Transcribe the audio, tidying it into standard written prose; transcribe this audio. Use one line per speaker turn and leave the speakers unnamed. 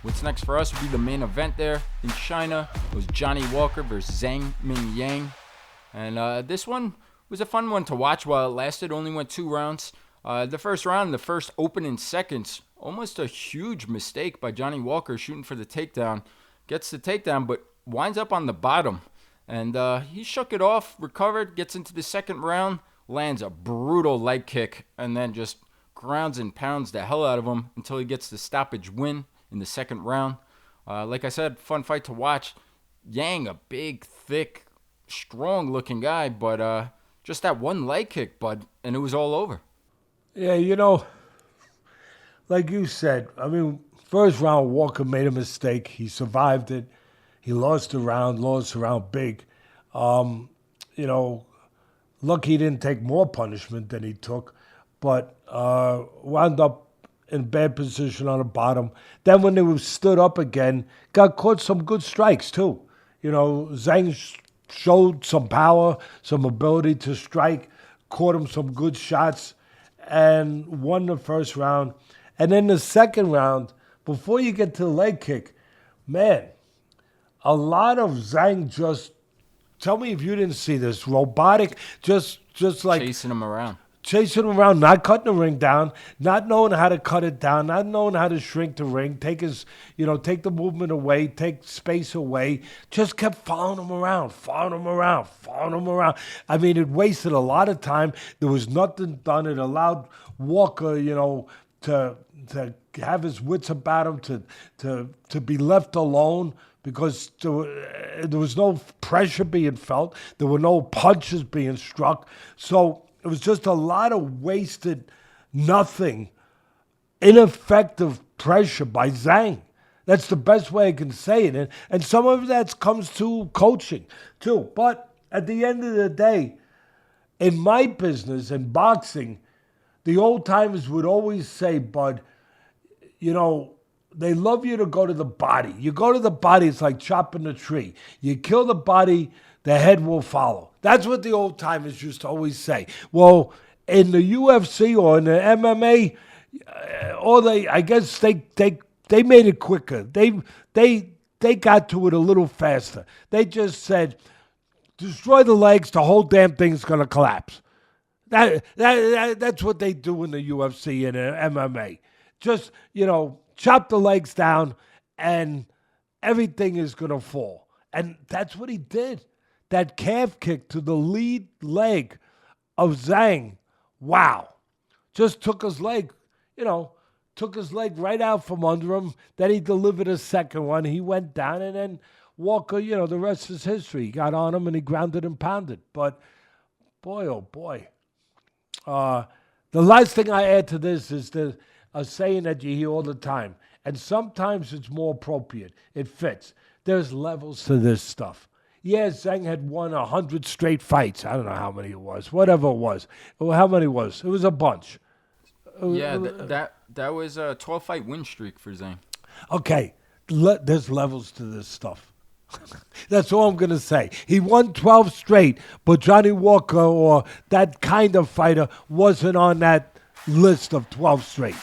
What's next for us will be the main event there in China. It was Johnny Walker versus Zhang Mingyang. And this one was a fun one to watch while it lasted. Only went 2 rounds. The first round, the first opening seconds, almost a huge mistake by Johnny Walker shooting for the takedown. Gets the takedown, but winds up on the bottom. And he shook it off, recovered, gets into the second round, lands a brutal leg kick, and then just grounds and pounds the hell out of him until he gets the stoppage win in the second round. Like I said, fun fight to watch. Yang, a big, thick, strong-looking guy, but just that one leg kick, bud, and it was all over.
Yeah, like you said, I mean, first round, Walker made a mistake. He survived it. He lost the round big. Lucky he didn't take more punishment than he took, but wound up in bad position on the bottom. Then when they were stood up again, got caught some good strikes too. Zhang showed some power, some ability to strike, caught him some good shots, and won the first round. And then the second round, before you get to the leg kick, man, a lot of Zhang just, tell me if you didn't see this, robotic, just like
chasing him around,
not cutting the ring down, not knowing how to cut it down, not knowing how to shrink the ring, take the movement away, take space away, just kept following him around. I mean, it wasted a lot of time. There was nothing done. It allowed Walker, to have his wits about him, to be left alone, because there was no pressure being felt. There were no punches being struck. So it was just a lot of wasted, nothing, ineffective pressure by Zhang. That's the best way I can say it. And some of that comes to coaching, too. But at the end of the day, in my business, in boxing, the old-timers would always say, Bud, they love you to go to the body. You go to the body, it's like chopping a tree. You kill the body, the head will follow. That's what the old-timers used to always say. Well, in the UFC or in the MMA, I guess they made it quicker. They got to it a little faster. They just said, destroy the legs, the whole damn thing's going to collapse. That's what they do in the UFC and the MMA. Just, chop the legs down and everything is going to fall. And that's what he did. That calf kick to the lead leg of Zhang, wow. Just took his leg, right out from under him. Then he delivered a second one. He went down, and then Walker, the rest is history. He got on him and he grounded and pounded. But boy, oh boy. The last thing I add to this is a saying that you hear all the time, and sometimes it's more appropriate. It fits. There's levels to this stuff. Yeah, Zhang had won 100 straight fights. I don't know how many it was. Whatever it was. How many it was? It was a bunch.
Yeah, that was a 12-fight win streak for Zhang.
Okay, there's levels to this stuff. That's all I'm going to say. He won 12 straight, but Johnny Walker or that kind of fighter wasn't on that list of 12 straight.